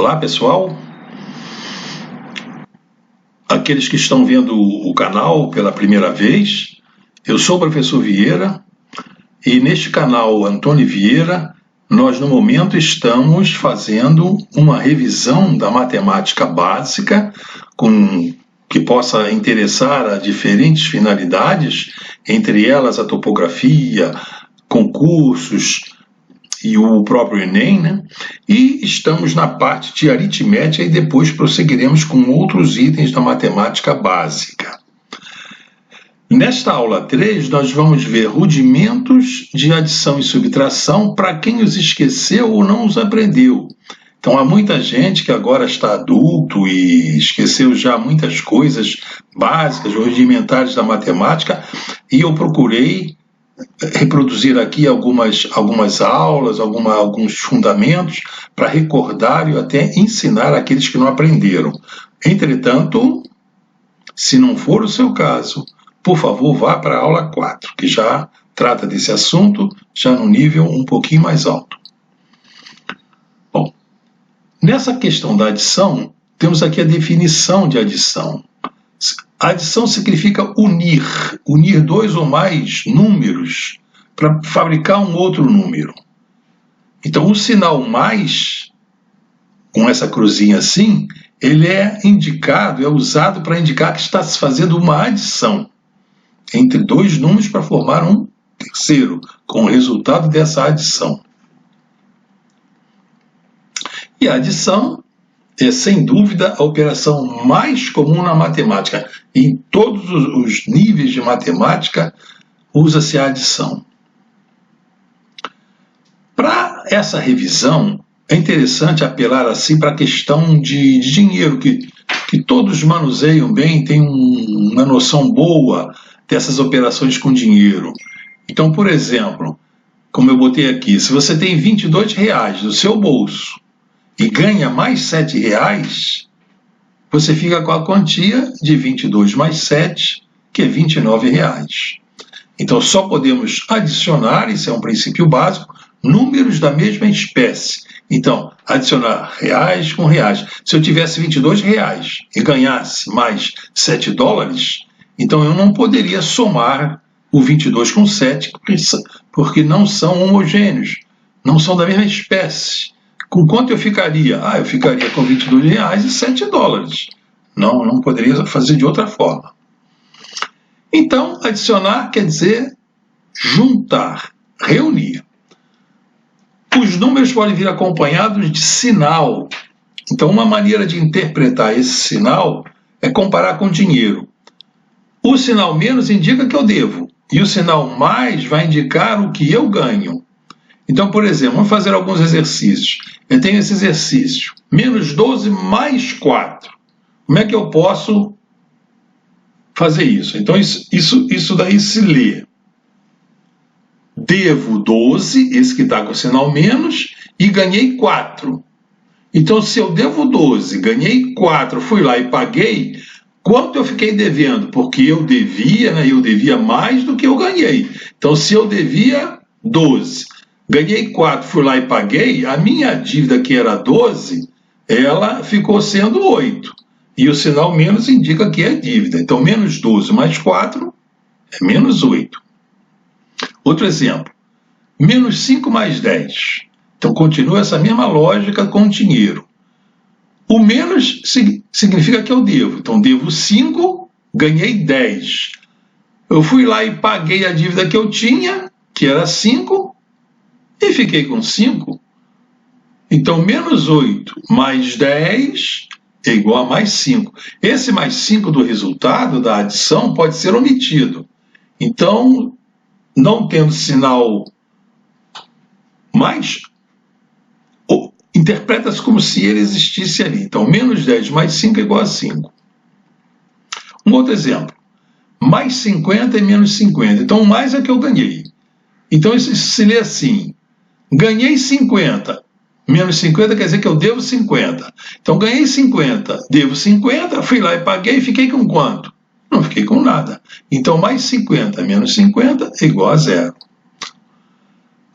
Olá pessoal, aqueles que estão vendo o canal pela primeira vez, eu sou o professor Vieira e neste canal Antônio Vieira nós no momento estamos fazendo uma revisão da matemática básica que possa interessar a diferentes finalidades, entre elas a topografia, concursos e o próprio Enem, né? E estamos na parte de aritmética e depois prosseguiremos com outros itens da matemática básica. Nesta aula 3, nós vamos ver rudimentos de adição e subtração para quem os esqueceu ou não os aprendeu. Então, há muita gente que agora está adulto e esqueceu já muitas coisas básicas, rudimentares da matemática, e eu procurei reproduzir aqui algumas aulas, alguns fundamentos para recordar e até ensinar aqueles que não aprenderam. Entretanto, se não for o seu caso, por favor, vá para a aula 4, que já trata desse assunto, já no nível um pouquinho mais alto. Bom, nessa questão da adição, temos aqui a definição de adição. Adição significa unir dois ou mais números para fabricar um outro número. Então, o sinal mais, com essa cruzinha assim, ele é usado para indicar que está se fazendo uma adição entre dois números para formar um terceiro, com o resultado dessa adição. E a adição é, sem dúvida, a operação mais comum na matemática. Em todos os níveis de matemática, usa-se a adição. Para essa revisão, é interessante apelar assim para a questão de dinheiro, que todos manuseiam bem, têm uma noção boa dessas operações com dinheiro. Então, por exemplo, como eu botei aqui, se você tem R$22 no seu bolso, e ganha mais R$7, você fica com a quantia de 22 mais 7, que é R$29. Então, só podemos adicionar, isso é um princípio básico, números da mesma espécie. Então, adicionar reais com reais. Se eu tivesse R$22 e ganhasse mais $7, então eu não poderia somar o 22 com 7, porque não são homogêneos, não são da mesma espécie. Com quanto eu ficaria? Eu ficaria com R$22 e $7. Não poderia fazer de outra forma. Então, adicionar quer dizer juntar, reunir. Os números podem vir acompanhados de sinal. Então, uma maneira de interpretar esse sinal é comparar com dinheiro. O sinal menos indica que eu devo, e o sinal mais vai indicar o que eu ganho. Então, por exemplo, vamos fazer alguns exercícios. Eu tenho esse exercício, menos 12 mais 4. Como é que eu posso fazer isso? Então, isso daí se lê. Devo 12, esse que está com o sinal menos, e ganhei 4. Então, se eu devo 12, ganhei 4, fui lá e paguei, quanto eu fiquei devendo? Porque eu devia mais do que eu ganhei. Então, se eu devia 12... ganhei 4, fui lá e paguei, a minha dívida, que era 12, ela ficou sendo 8. E o sinal menos indica que é dívida. Então, menos 12 mais 4 é menos 8. Outro exemplo, menos 5 mais 10. Então, continua essa mesma lógica com o dinheiro. O menos significa que eu devo. Então, devo 5, ganhei 10. Eu fui lá e paguei a dívida que eu tinha, que era 5, e fiquei com 5. Então, menos 8 mais 10 é igual a mais 5. Esse mais 5 do resultado da adição pode ser omitido. Então, não tendo sinal mais, interpreta-se como se ele existisse ali. Então, menos 10 mais 5 é igual a 5. Um outro exemplo. Mais 50 e menos 50. Então, o mais é que eu ganhei. Então, isso se lê assim. Ganhei 50, menos 50 quer dizer que eu devo 50. Então, ganhei 50, devo 50, fui lá e paguei, fiquei com quanto? Não fiquei com nada. Então, mais 50 menos 50 é igual a 0.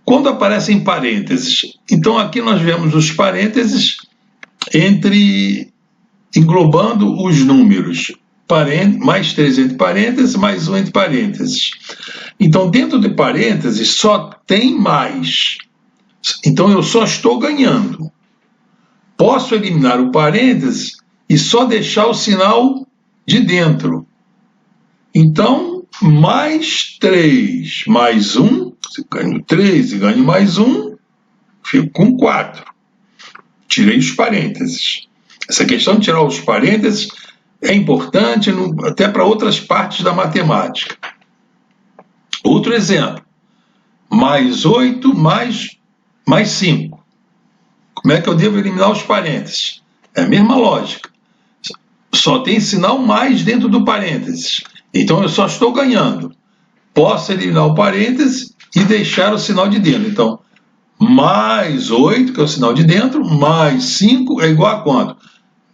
Quando aparecem parênteses, então aqui nós vemos os parênteses englobando os números mais 3 entre parênteses, mais 1 entre parênteses. Então, dentro de parênteses, só tem mais. Então, eu só estou ganhando. Posso eliminar o parênteses e só deixar o sinal de dentro. Então, mais 3 mais 1, ganho 3 e ganho mais 1, fico com 4. Tirei os parênteses. Essa questão de tirar os parênteses é importante até para outras partes da matemática. Outro exemplo. Mais 8 mais 5. Como é que eu devo eliminar os parênteses? É a mesma lógica. Só tem sinal mais dentro do parênteses. Então eu só estou ganhando. Posso eliminar o parênteses e deixar o sinal de dentro. Então, mais 8, que é o sinal de dentro, mais 5 é igual a quanto?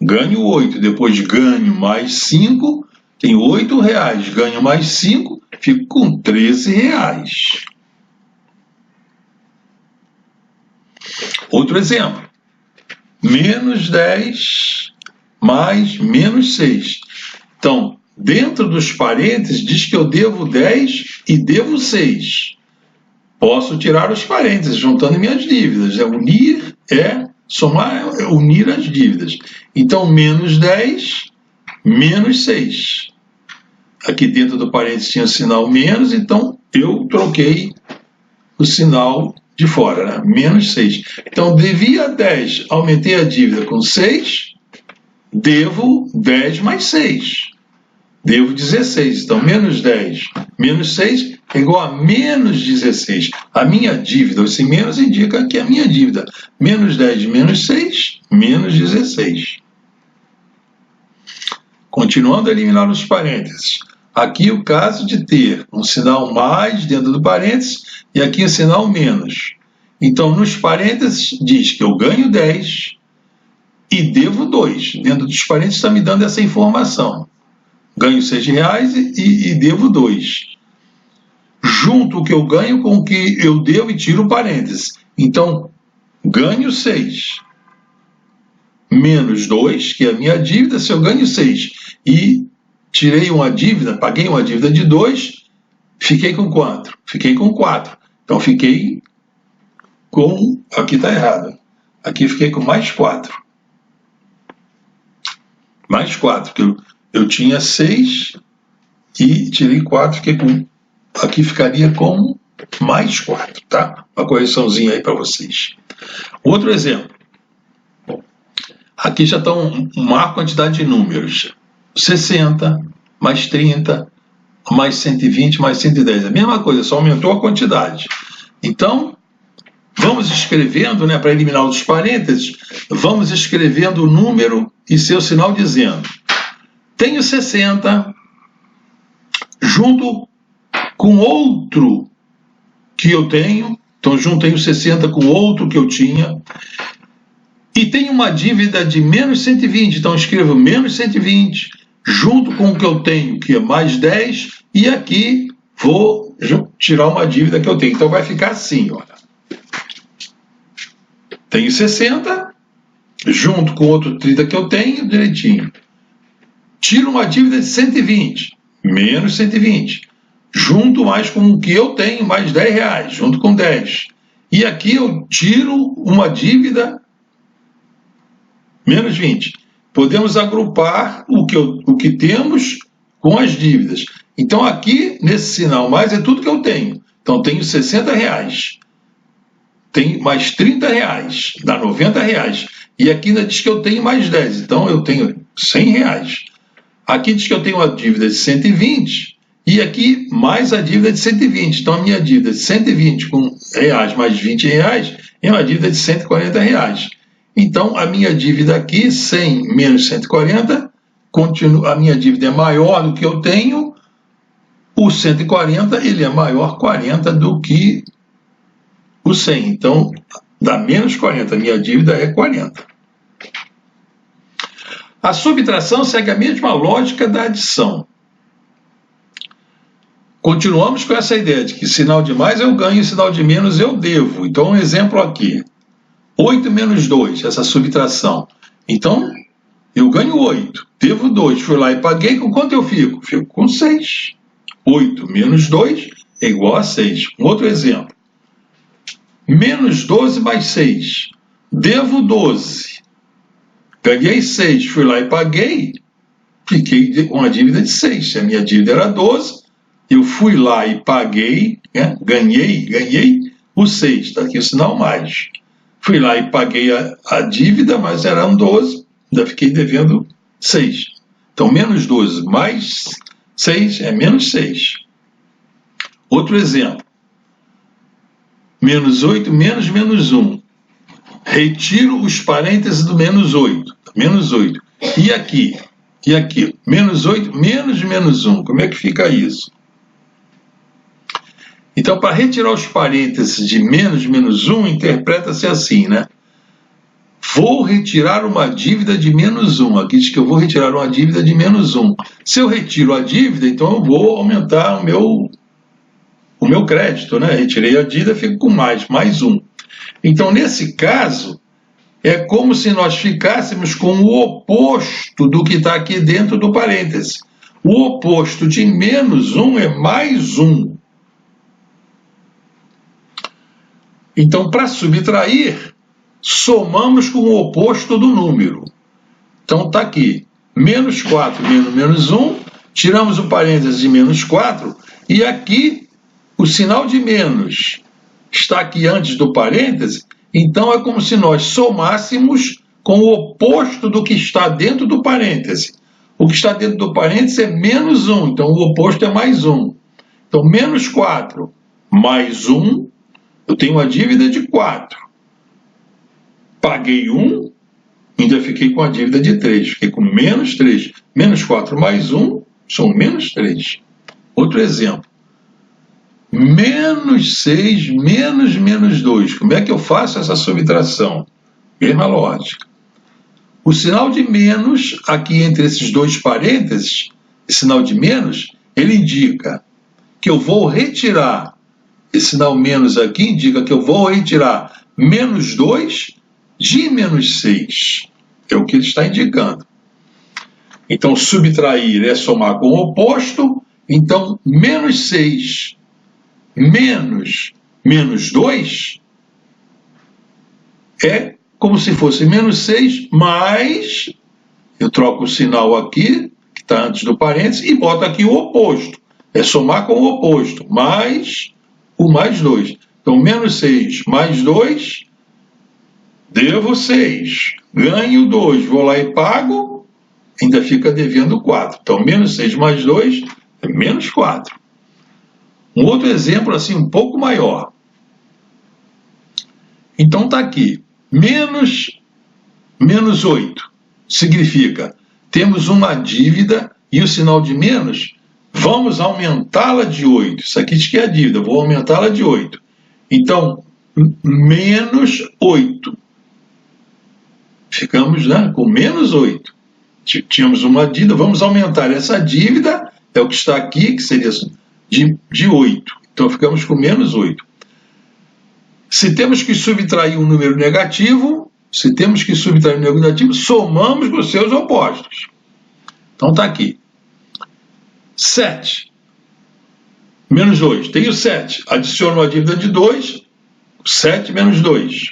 Ganho 8, depois ganho mais 5, tenho R$8, ganho mais 5, fico com R$13. Outro exemplo. Menos 10 mais menos 6. Então, dentro dos parênteses, diz que eu devo 10 e devo 6. Posso tirar os parênteses, juntando minhas dívidas. Unir as dívidas. Então, menos 10, menos 6. Aqui dentro do parênteses tinha o sinal menos, então eu troquei o sinal de fora, né? Menos 6. Então, devia 10, aumentei a dívida com 6, devo 10 mais 6. Devo 16. Então, menos 10 menos 6 é igual a menos 16. A minha dívida, esse menos indica que a minha dívida, menos 10 menos 6, menos 16. Continuando a eliminar os parênteses. Aqui o caso de ter um sinal mais dentro do parênteses e aqui um sinal menos. Então, nos parênteses diz que eu ganho 10 e devo 2. Dentro dos parênteses está me dando essa informação. Ganho R$6 e devo 2. Junto o que eu ganho com o que eu devo e tiro o parênteses. Então, ganho 6. Menos 2, que é a minha dívida, se eu ganho 6 e tirei uma dívida, paguei uma dívida de 2, fiquei com quanto? Fiquei com 4. Então, fiquei com... Aqui está errado. Aqui fiquei com mais 4. Mais 4, porque eu tinha 6 e tirei 4, fiquei com... Aqui ficaria com mais 4, tá? Uma correçãozinha aí para vocês. Outro exemplo. Aqui já está uma maior quantidade de números. 60, mais 30, mais 120, mais 110. A mesma coisa, só aumentou a quantidade. Então, vamos escrevendo, né, para eliminar os parênteses, vamos escrevendo o número e seu sinal dizendo: tenho 60, junto com outro que eu tenho, então juntei o 60 com outro que eu tinha, e tenho uma dívida de menos 120, então escrevo menos 120, junto com o que eu tenho, que é mais 10, e aqui vou tirar uma dívida que eu tenho. Então vai ficar assim, olha. Tenho 60, junto com outro 30 que eu tenho, direitinho. Tiro uma dívida de 120, menos 120. Junto mais com o que eu tenho, mais R$10, junto com 10. E aqui eu tiro uma dívida, menos 20. Podemos agrupar o que temos com as dívidas. Então aqui, nesse sinal mais, é tudo que eu tenho. Então tenho R$60. Tenho mais R$30, dá R$90. E aqui ainda diz que eu tenho mais 10, então eu tenho R$100. Aqui diz que eu tenho uma dívida de 120, e aqui mais a dívida de 120. Então a minha dívida de 120 com reais mais R$20 é uma dívida de R$140. Então a minha dívida aqui, 100 menos 140, a minha dívida é maior do que eu tenho, o 140 ele é maior 40 do que o 100. Então dá menos 40, a minha dívida é 40. A subtração segue a mesma lógica da adição. Continuamos com essa ideia de que sinal de mais eu ganho e sinal de menos eu devo. Então, um exemplo aqui. 8 menos 2, essa subtração. Então, eu ganho 8, devo 2, fui lá e paguei, com quanto eu fico? Fico com 6. 8 menos 2 é igual a 6. Um outro exemplo. Menos 12 mais 6. Devo 12. Ganhei 6, fui lá e paguei, fiquei com uma dívida de 6. Se a minha dívida era 12, eu fui lá e paguei, né? ganhei o 6, está aqui o sinal mais. Fui lá e paguei a dívida, mas eram 12, ainda fiquei devendo 6. Então, menos 12 mais 6 é menos 6. Outro exemplo. Menos 8 menos menos 1. Retiro os parênteses do menos 8. Menos 8. E aqui? E aqui? Menos 8 menos menos 1. Como é que fica isso? Então, para retirar os parênteses de menos menos 1, interpreta-se assim, né? Vou retirar uma dívida de menos 1. Aqui diz que eu vou retirar uma dívida de menos 1. Se eu retiro a dívida, então eu vou aumentar o meu crédito, né? Retirei a dívida, fico com mais 1. Então, nesse caso, é como se nós ficássemos com o oposto do que está aqui dentro do parêntese. O oposto de menos 1 é mais 1. Então, para subtrair, somamos com o oposto do número. Então, está aqui, menos 4 menos menos 1, tiramos o parêntese de menos 4, e aqui o sinal de menos está aqui antes do parêntese, então é como se nós somássemos com o oposto do que está dentro do parêntese. O que está dentro do parêntese é menos 1, então o oposto é mais 1. Então, menos 4 mais 1, eu tenho uma dívida de 4. Paguei 1, ainda fiquei com a dívida de 3. Fiquei com menos 3. Menos 4 mais 1 são menos 3. Outro exemplo. Menos 6 menos menos 2. Como é que eu faço essa subtração? Mesma lógica. O sinal de menos, aqui entre esses dois parênteses, esse sinal de menos, ele indica que eu vou retirar. Esse sinal menos aqui indica que eu vou retirar menos 2 de menos 6. É o que ele está indicando. Então, subtrair é somar com o oposto. Então, menos 6 menos menos 2 é como se fosse menos 6 mais, eu troco o sinal aqui, que está antes do parênteses, e boto aqui o oposto. É somar com o oposto, mais o mais 2. Então, menos 6 mais 2, devo 6. Ganho 2, vou lá e pago, ainda fica devendo 4. Então, menos 6 mais 2 é menos 4. Um outro exemplo assim um pouco maior. Então está aqui, menos 8. Significa, temos uma dívida e o sinal de menos, vamos aumentá-la de 8. Isso aqui diz que é a dívida, vou aumentá-la de 8. Então, menos 8. Ficamos, né, com menos 8. Tínhamos uma dívida, vamos aumentar essa dívida, é o que está aqui, que seria de 8. Então, ficamos com menos 8. Se temos que subtrair um número negativo, somamos com os seus opostos. Então, está aqui. 7. Menos 2. Tenho 7. Adiciono a dívida de 2. 7 menos 2.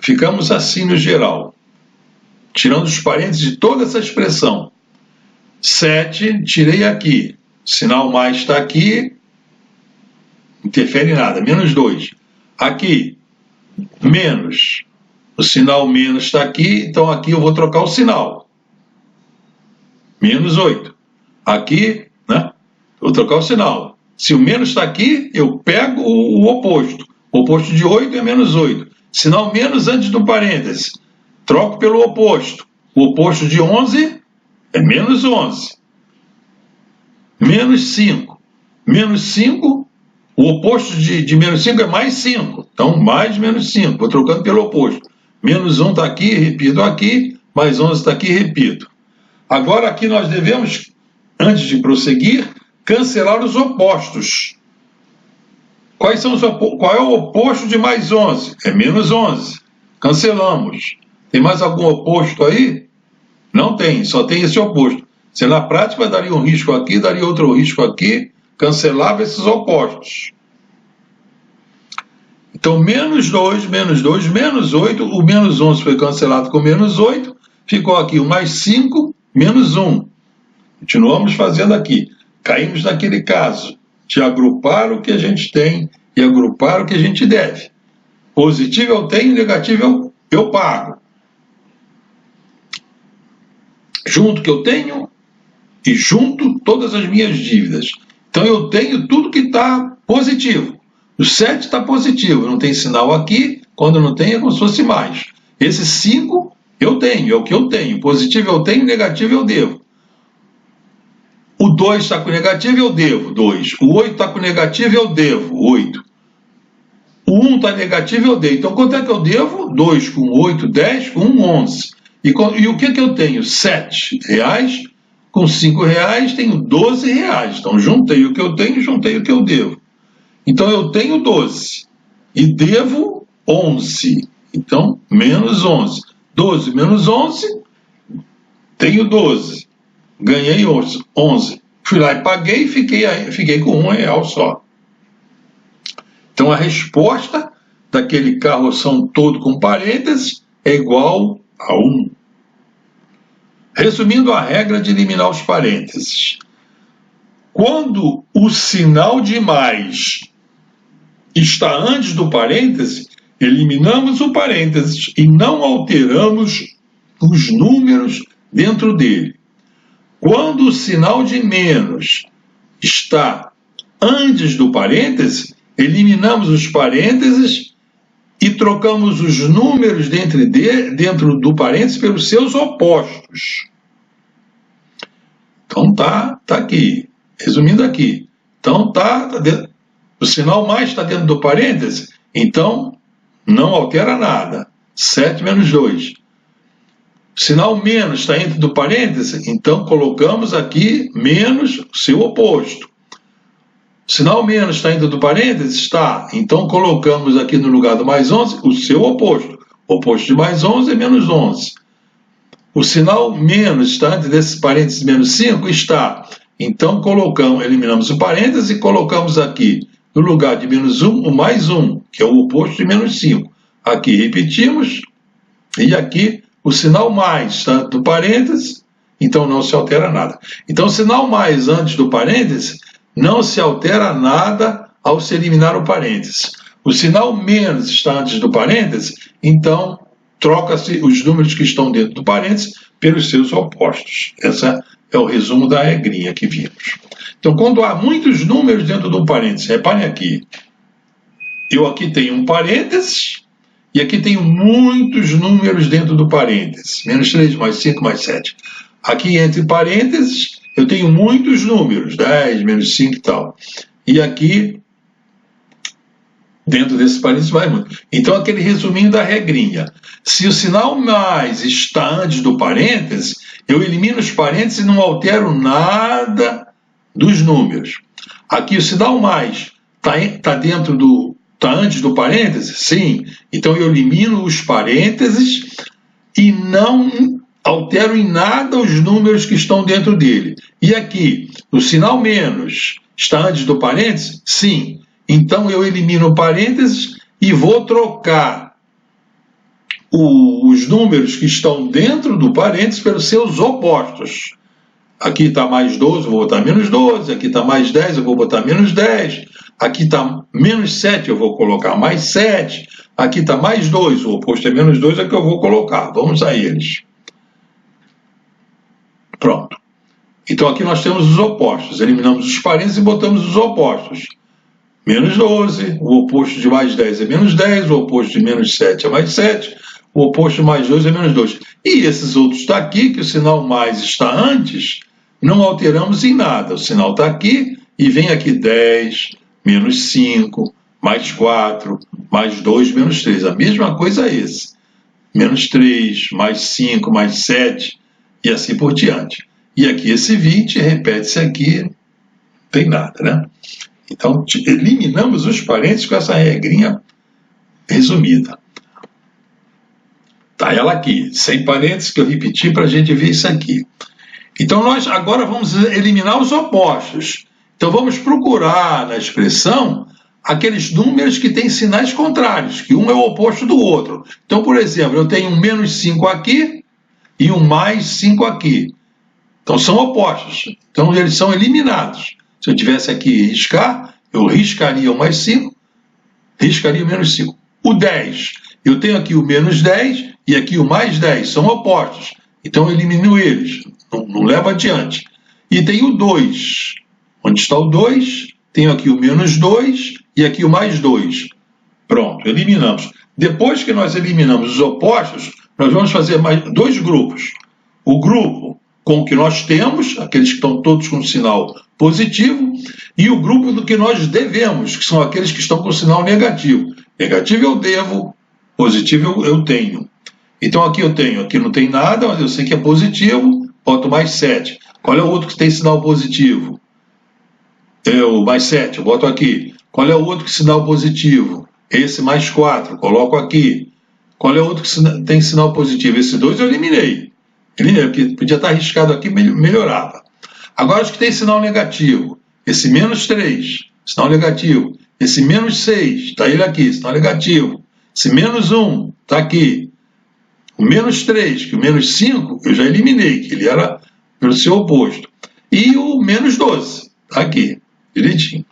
Ficamos assim no geral. Tirando os parênteses de toda essa expressão. 7, tirei aqui. Sinal mais está aqui. Não interfere em nada. Menos 2. Aqui, menos. O sinal menos está aqui, então aqui eu vou trocar o sinal. Menos 8. Aqui, né? Vou trocar o sinal. Se o menos está aqui, eu pego o oposto. O oposto de 8 é menos 8. Sinal menos antes do parêntese. Troco pelo oposto. O oposto de 11 é menos 11. Menos 5. Menos 5, o oposto de menos 5 é mais 5. Então, mais menos 5. Vou trocando pelo oposto. Menos 1 está aqui, repito aqui. Mais 11 está aqui, repito. Agora, aqui nós devemos, antes de prosseguir, cancelar os opostos. Qual é o oposto de mais 11? É menos 11. Cancelamos. Tem mais algum oposto aí? Não tem, só tem esse oposto. Se na prática daria um risco aqui, daria outro risco aqui, cancelava esses opostos. Então, menos 2, menos 8, o menos 11 foi cancelado com menos 8, ficou aqui o mais 5, menos 1. Continuamos fazendo aqui. Caímos naquele caso de agrupar o que a gente tem e agrupar o que a gente deve. Positivo eu tenho, negativo eu pago. Junto que eu tenho e junto todas as minhas dívidas. Então eu tenho tudo que está positivo. O 7 está positivo, não tem sinal aqui, quando não tem é como se fosse mais. Esse 5 eu tenho, é o que eu tenho. Positivo eu tenho, negativo eu devo. O 2 está com negativo, eu devo 2. O 8 está com negativo, eu devo 8. O 1 está negativo, eu devo. Então, quanto é que eu devo? 2 com 8, 10, com 1, 11. E o que eu tenho? R$7. Com R$5 tenho R$12. Então, juntei o que eu tenho, juntei o que eu devo. Então, eu tenho 12 e devo 11. Então, menos 11. 12 menos 11, tenho 12. Ganhei 11. Fui lá e paguei e fiquei com R$1 só. Então, a resposta daquele carroção todo com parênteses é igual a 1. Resumindo a regra de eliminar os parênteses. Quando o sinal de mais está antes do parêntese, eliminamos o parênteses e não alteramos os números dentro dele. Quando o sinal de menos está antes do parêntese, eliminamos os parênteses e trocamos os números dentro do parêntese pelos seus opostos. Então tá aqui. Resumindo aqui. Então o sinal mais está dentro do parêntese, então não altera nada. 7 menos 2. O sinal menos está dentro do parêntese, então colocamos aqui menos o seu oposto. O sinal menos está dentro do parêntese? Está. Então colocamos aqui no lugar do mais 11 o seu oposto. O oposto de mais 11 é menos 11. O sinal menos está antes desse parênteses menos 5? Está. Então eliminamos o parêntese e colocamos aqui no lugar de menos 1 o mais 1, que é o oposto de menos 5. Aqui repetimos e aqui o sinal mais está antes do parêntese, então não se altera nada. Então o sinal mais antes do parêntese não se altera nada ao se eliminar o parêntese. O sinal menos está antes do parêntese, então troca-se os números que estão dentro do parêntese pelos seus opostos. Esse é o resumo da regrinha que vimos. Então, quando há muitos números dentro do parêntese, reparem aqui, eu aqui tenho um parêntese e aqui tenho muitos números dentro do parêntese. Menos 3, mais 5, mais 7. Aqui entre parênteses, eu tenho muitos números, 10, menos 5 e tal. E aqui, dentro desse parênteses, vai muito. Então, aquele resuminho da regrinha. Se o sinal mais está antes do parêntese, eu elimino os parênteses e não altero nada dos números. Aqui, o sinal mais está antes do parêntese? Sim. Então, eu elimino os parênteses e não altero em nada os números que estão dentro dele. E aqui, o sinal menos está antes do parêntese? Sim. Então, eu elimino parênteses e vou trocar os números que estão dentro do parênteses pelos seus opostos. Aqui está mais 12, eu vou botar menos 12. Aqui está mais 10, eu vou botar menos 10. Aqui está menos 7, eu vou colocar mais 7. Aqui está mais 2, o oposto é menos 2, é que eu vou colocar. Vamos a eles. Pronto. Então aqui nós temos os opostos. Eliminamos os parênteses e botamos os opostos. Menos 12, o oposto de mais 10 é menos 10, o oposto de menos 7 é mais 7, o oposto de mais 2 é menos 2. E esses outros daqui, que o sinal mais está antes, não alteramos em nada. O sinal está aqui e vem aqui 10, menos 5, mais 4, mais 2, menos 3. A mesma coisa é esse. Menos 3, mais 5, mais 7 e assim por diante. E aqui esse 20 repete-se aqui, não tem nada, né? Então, eliminamos os parênteses com essa regrinha resumida. Está ela aqui, sem parênteses, que eu repeti para a gente ver isso aqui. Então, nós agora vamos eliminar os opostos. Então, vamos procurar na expressão aqueles números que têm sinais contrários, que um é o oposto do outro. Então, por exemplo, eu tenho um menos 5 aqui e um mais 5 aqui. Então, são opostos. Então, eles são eliminados. Se eu tivesse aqui riscar, eu riscaria o mais 5, riscaria o menos 5. O 10, eu tenho aqui o menos 10 e aqui o mais 10, são opostos. Então, eu elimino eles, não levo adiante. E tem o 2. Onde está o 2? Tenho aqui o menos 2 e aqui o mais 2. Pronto, eliminamos. Depois que nós eliminamos os opostos, nós vamos fazer mais dois grupos. O grupo com o que nós temos, aqueles que estão todos com sinal positivo, e o grupo do que nós devemos, que são aqueles que estão com sinal negativo. Negativo eu devo, positivo eu tenho. Então aqui eu tenho, aqui não tem nada, mas eu sei que é positivo, boto mais 7. Qual é o outro que tem sinal positivo? O mais 7, eu boto aqui. Qual é o outro que sinal positivo? Esse mais 4, coloco aqui. Qual é o outro que tem sinal positivo? Esse 2 eu eliminei. Porque podia estar arriscado aqui, melhorava. Agora os que tem sinal negativo. Esse menos 3, sinal negativo. Esse menos 6, está ele aqui, sinal negativo. Esse menos 1, está aqui. O menos 3, que o menos 5, eu já eliminei, que ele era pelo seu oposto. E o menos 12, está aqui, direitinho.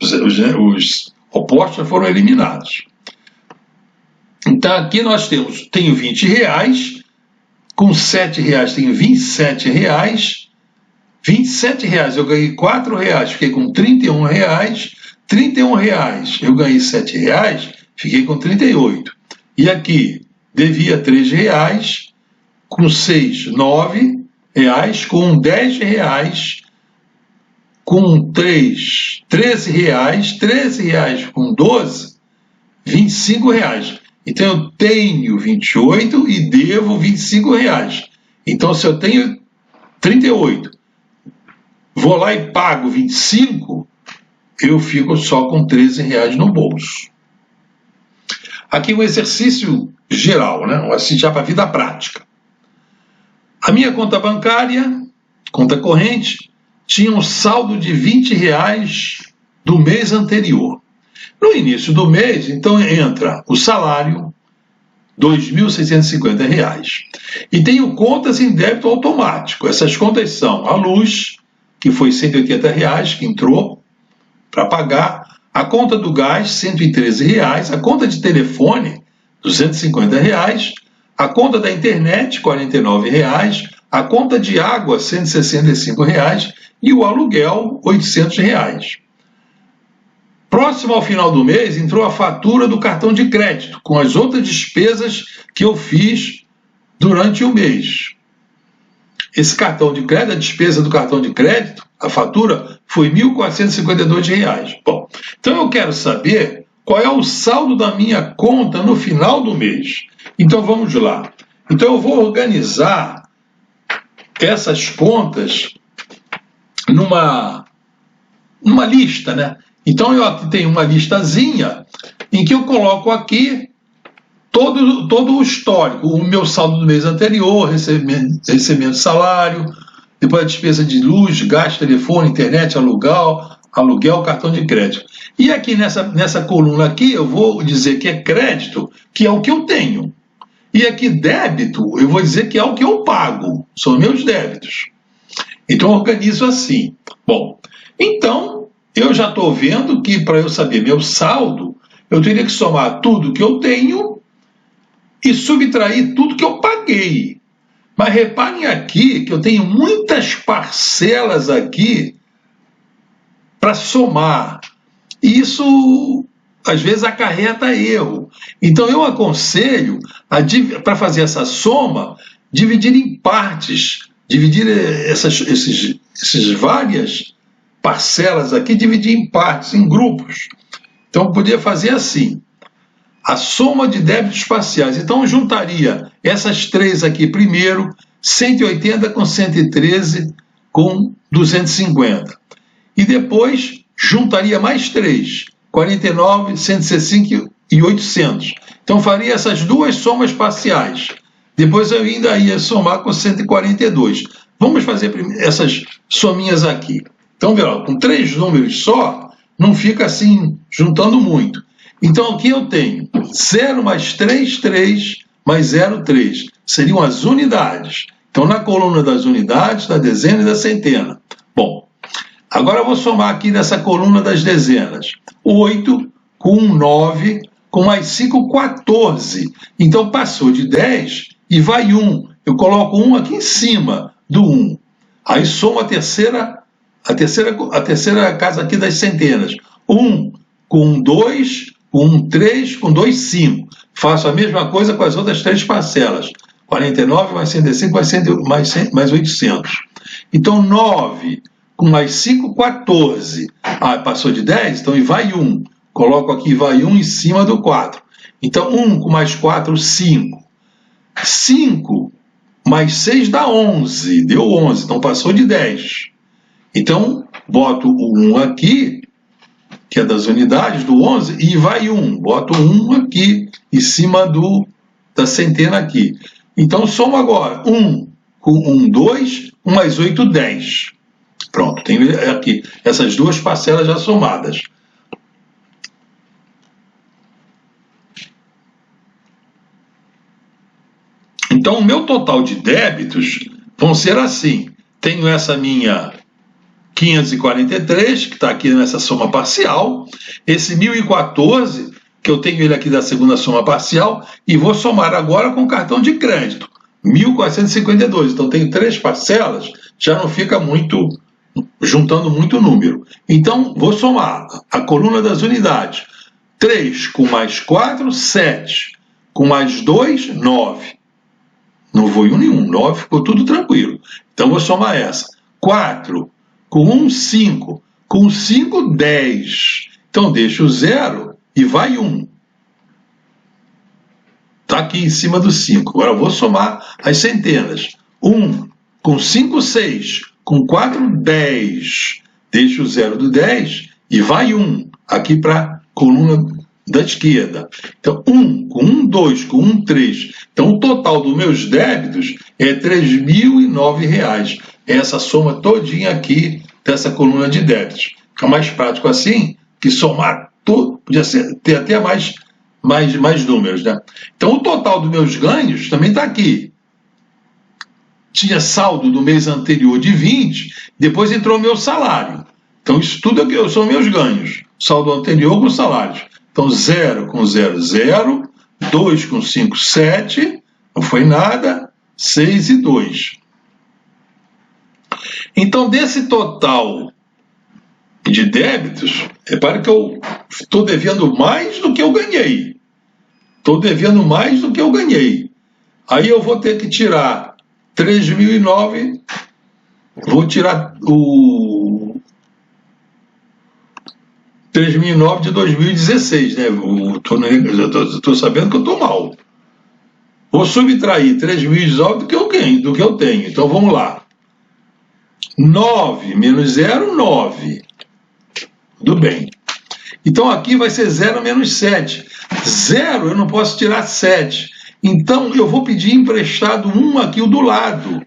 Os opostos foram eliminados. Então aqui nós tenho 20 reais, com 7 reais tenho 27 reais, 27 reais eu ganhei 4 reais, fiquei com 31 reais, 31 reais eu ganhei 7 reais, fiquei com 38. E aqui devia 3 reais, com 6, 9 reais, com 10 reais, com 3, 13 reais, 13 reais com 12, 25 reais. Então, eu tenho 28 e devo 25 reais. Então, se eu tenho 38, vou lá e pago 25, eu fico só com 13 reais no bolso. Aqui um exercício geral, né? Assim, já para a vida prática. A minha conta bancária, conta corrente, tinha um saldo de 20 reais do mês anterior. No início do mês, então, entra o salário, R$ 2.650. E tenho contas em débito automático. Essas contas são a luz, que foi R$ 180 reais, que entrou para pagar, a conta do gás, R$ 113 reais, a conta de telefone, R$ 250 reais, a conta da internet, R$ 49 reais, a conta de água, R$ 165 reais, e o aluguel, R$ 800 reais. Próximo ao final do mês, entrou a fatura do cartão de crédito, com as outras despesas que eu fiz durante o mês. Esse cartão de crédito, a despesa do cartão de crédito, a fatura, foi R$ 1.452. Bom, então eu quero saber qual é o saldo da minha conta no final do mês. Então vamos lá. Então eu vou organizar essas contas numa lista, né? Então eu aqui tenho uma listazinha em que eu coloco aqui todo o histórico, o meu saldo do mês anterior, recebimento de salário, depois a despesa de luz, gás, telefone, internet, aluguel, cartão de crédito. E aqui nessa coluna aqui eu vou dizer que é crédito, que é o que eu tenho. E aqui débito, eu vou dizer que é o que eu pago, são meus débitos. Então eu organizo assim. Bom, então eu já estou vendo que para eu saber meu saldo, eu teria que somar tudo que eu tenho e subtrair tudo que eu paguei. Mas reparem aqui que eu tenho muitas parcelas aqui para somar. E isso, às vezes, acarreta erro. Então eu aconselho, para fazer essa soma, dividir em partes, dividir essas várias parcelas aqui, dividir em partes, em grupos. Então, eu podia fazer assim, a soma de débitos parciais. Então, eu juntaria essas três aqui primeiro, 180 com 113 com 250. E depois, juntaria mais três, 49, 165 2.800. Então faria essas duas somas parciais. Depois eu ainda ia somar com 142. Vamos fazer essas sominhas aqui. Então, veja, com 3 números só, não fica assim, juntando muito. Então aqui eu tenho 0 mais 3, 3, mais 0, 3. Seriam as unidades. Então na coluna das unidades, da dezena e da centena. Bom, agora eu vou somar aqui nessa coluna das dezenas. 8 com 9, com mais 5, 14. Então passou de 10 e vai 1. Eu coloco 1 aqui em cima do 1. Aí somo a terceira casa aqui das centenas. 1 com 2, com 3, com 2, 5. Faço a mesma coisa com as outras 3 parcelas. 49 mais 105 mais 800. Então 9 com mais 5, 14. Passou de 10, então e vai 1. Coloco aqui vai 1 em cima do 4. Então 1 com mais 4, 5. 5 mais 6 dá 11. Deu 11, então passou de 10. Então boto o 1 aqui, que é das unidades do 11, e vai 1. Boto 1 aqui em cima da centena aqui. Então somo agora 1 com 1, 2, 1 mais 8, 10. Pronto, tenho aqui essas duas parcelas já somadas. Então o meu total de débitos vão ser assim. Tenho essa minha 543, que está aqui nessa soma parcial, esse 1014, que eu tenho ele aqui da segunda soma parcial, e vou somar agora com cartão de crédito, 1.452. Então tenho 3 parcelas, já não fica juntando muito número. Então vou somar a coluna das unidades. 3 com mais 4, 7. Com mais 2, 9. Não vou em nenhum, 9 ficou tudo tranquilo. Então vou somar essa. 4 com 1, 5. Com 5, 10. Então deixo o 0 e vai 1. Está aqui em cima do 5. Agora eu vou somar as centenas. 1 com 5, 6. Com 4, 10. Deixo o 0 do 10 e vai 1. Aqui para a coluna da esquerda. Então 1 com 1, 2. Com 1, 3. Então o total dos meus débitos é R$ 3.009. É essa soma todinha aqui dessa coluna de débitos. Fica mais prático assim, que somar tudo, podia ter até mais números, né? Então o total dos meus ganhos também está aqui. Tinha saldo do mês anterior de 20, depois entrou meu salário. Então isso tudo aqui são meus ganhos. Saldo anterior com salários. Então 0 com 0, 0. 2 com 5, 7. Não foi nada. 6 e 2. Então desse total de débitos, repare que eu estou devendo mais do que eu ganhei. Estou devendo mais do que eu ganhei. Aí eu vou ter que tirar 3.009, vou tirar o 3.009 de 2016, né? Estou sabendo que eu estou mal. Vou subtrair 3.019 do que eu tenho. Então vamos lá. 9 menos 0, 9. Tudo bem. Então aqui vai ser 0 menos 7. 0 eu não posso tirar 7. Então eu vou pedir emprestado 1 aqui, o do lado.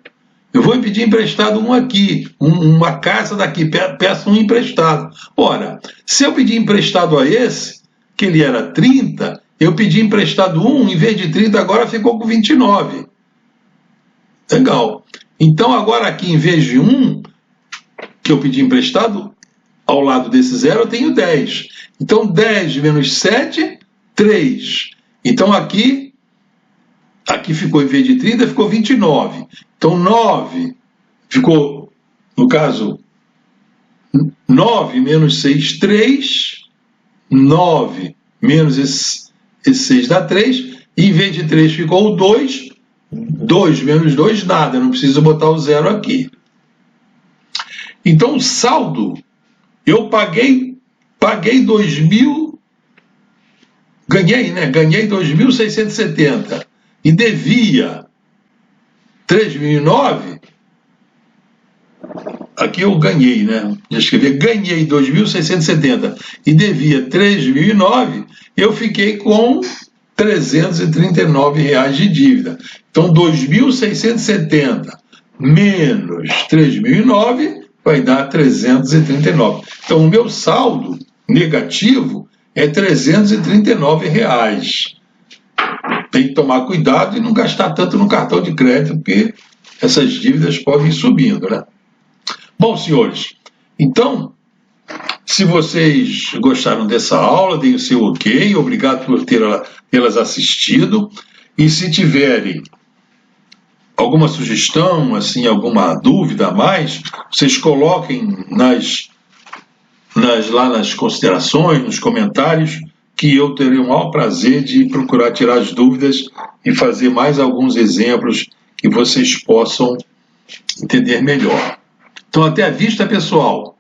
Eu vou pedir emprestado 1 aqui. Uma casa daqui, peço 1 emprestado. Ora, se eu pedir emprestado a esse, que ele era 30, eu pedi emprestado 1, em vez de 30 agora ficou com 29. Legal. Então agora aqui, em vez de 1, que eu pedi emprestado, ao lado desse 0 eu tenho 10. Então 10 menos 7, 3. Então aqui ficou, em vez de 30, ficou 29. Então 9 ficou, no caso, 9 menos 6, 3. 9 menos esse 6 dá 3. E em vez de 3 ficou o 2. 2 menos 2, nada. Não preciso botar o 0 aqui. Então o saldo, eu paguei 2.000, ganhei 2.670 e devia 3.009, aqui eu ganhei, né? Já escrevi, ganhei 2.670 e devia 3.009, eu fiquei com R$339 de dívida. Então, 2.670 menos 3.009 vai dar 339. Então, o meu saldo negativo é R$339. Tem que tomar cuidado e não gastar tanto no cartão de crédito, porque essas dívidas podem ir subindo, né? Bom, senhores, então, se vocês gostaram dessa aula, deem o seu ok, obrigado por tê-las assistido, e se tiverem alguma sugestão, assim, alguma dúvida a mais, vocês coloquem lá nas considerações, nos comentários, que eu terei o maior prazer de procurar tirar as dúvidas e fazer mais alguns exemplos que vocês possam entender melhor. Então, até a vista, pessoal!